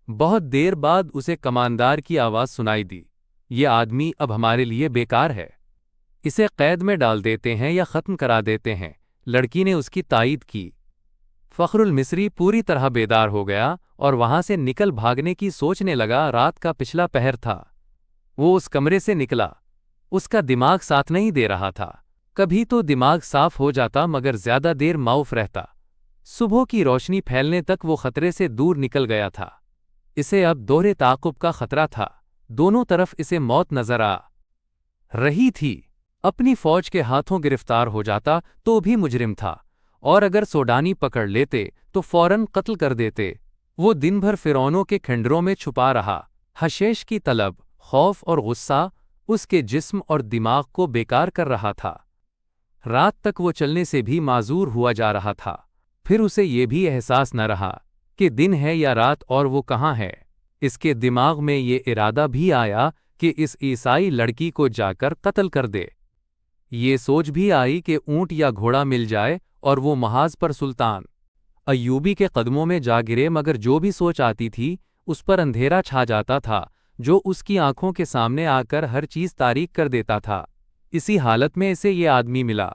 بہت دیر بعد اسے کماندار کی آواز سنائی دی، یہ آدمی اب ہمارے لیے بیکار ہے، اسے قید میں ڈال دیتے ہیں یا ختم کرا دیتے ہیں۔ لڑکی نے اس کی تائید کی۔ فخر المصری پوری طرح بیدار ہو گیا اور وہاں سے نکل بھاگنے کی سوچنے لگا۔ رات کا پچھلا پہر تھا۔ وہ اس کمرے سے نکلا۔ اس کا دماغ ساتھ نہیں دے رہا تھا۔ کبھی تو دماغ صاف ہو جاتا مگر زیادہ دیر معاف رہتا۔ صبح کی روشنی پھیلنے تک وہ خطرے سے دور نکل گیا تھا۔ اسے اب دوہرے تعاقب کا خطرہ تھا۔ دونوں طرف اسے موت نظر آ رہی تھی۔ اپنی فوج کے ہاتھوں گرفتار ہو جاتا تو بھی مجرم تھا، اور اگر سوڈانی پکڑ لیتے تو فوراً قتل کر دیتے۔ وہ دن بھر فرعونوں کے کھنڈروں میں چھپا رہا۔ حشیش کی طلب، خوف اور غصہ اس کے جسم اور دماغ کو بیکار کر رہا تھا۔ رات تک وہ چلنے سے بھی معذور ہوا جا رہا تھا۔ پھر اسے یہ بھی احساس نہ رہا کہ دن ہے یا رات اور وہ کہاں ہے۔ اس کے دماغ میں یہ ارادہ بھی آیا کہ اس عیسائی لڑکی کو جا کر قتل کر دے۔ یہ سوچ بھی آئی کہ اونٹ یا گھوڑا مل جائے اور وہ محاذ پر سلطان ایوبی کے قدموں میں جا گرے، مگر جو بھی سوچ آتی تھی اس پر اندھیرا چھا جاتا تھا جو اس کی آنکھوں کے سامنے آ کر ہر چیز تاریک کر دیتا تھا۔ اسی حالت میں اسے یہ آدمی ملا۔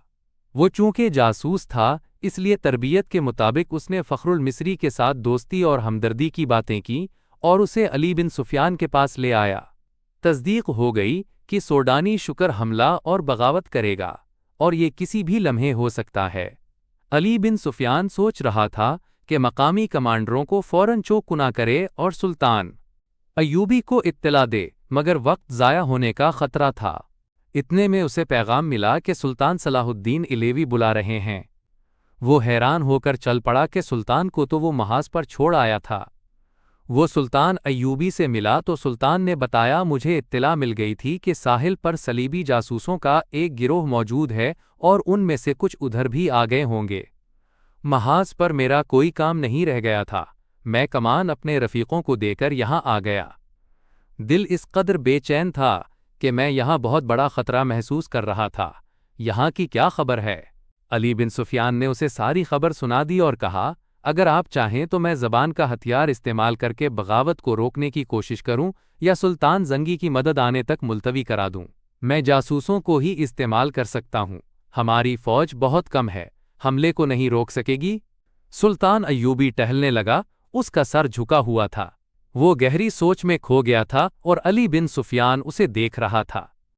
وہ چونکہ جاسوس تھا اس لیے تربیت کے مطابق اس نے فخر المصری کے ساتھ دوستی اور ہمدردی کی باتیں کی اور اسے علی بن سفیان کے پاس لے آیا۔ تصدیق ہو گئی کہ سوڈانی شکر حملہ اور بغاوت کرے گا، اور یہ کسی بھی لمحے ہو سکتا ہے۔ علی بن سفیان سوچ رہا تھا کہ مقامی کمانڈروں کو فوراً چوکنا کرے اور سلطان ایوبی کو اطلاع دے، مگر وقت ضائع ہونے کا خطرہ تھا۔ اتنے میں اسے پیغام ملا کہ سلطان صلاح الدین ایلیوی بلا رہے ہیں۔ وہ حیران ہو کر چل پڑا کہ سلطان کو تو وہ محاذ پر چھوڑ آیا تھا۔ وہ سلطان ایوبی سے ملا تو سلطان نے بتایا، مجھے اطلاع مل گئی تھی کہ ساحل پر صلیبی جاسوسوں کا ایک گروہ موجود ہے اور ان میں سے کچھ ادھر بھی آ گئے ہوں گے۔ محاذ پر میرا کوئی کام نہیں رہ گیا تھا، میں کمان اپنے رفیقوں کو دے کر یہاں آ گیا۔ دل اس قدر بے چین تھا کہ میں یہاں بہت بڑا خطرہ محسوس کر رہا تھا۔ یہاں کی کیا خبر ہے؟ علی بن سفیان نے اسے ساری خبر سنا دی اور کہا، اگر آپ چاہیں تو میں زبان کا ہتھیار استعمال کر کے بغاوت کو روکنے کی کوشش کروں یا سلطان زنگی کی مدد آنے تک ملتوی کرا دوں۔ میں جاسوسوں کو ہی استعمال کر سکتا ہوں۔ ہماری فوج بہت کم ہے، حملے کو نہیں روک سکے گی۔ سلطان ایوبی ٹہلنے لگا، اس کا سر جھکا ہوا تھا۔ وہ گہری سوچ میں کھو گیا تھا اور علی بن سفیان اسے دیکھ رہا تھا۔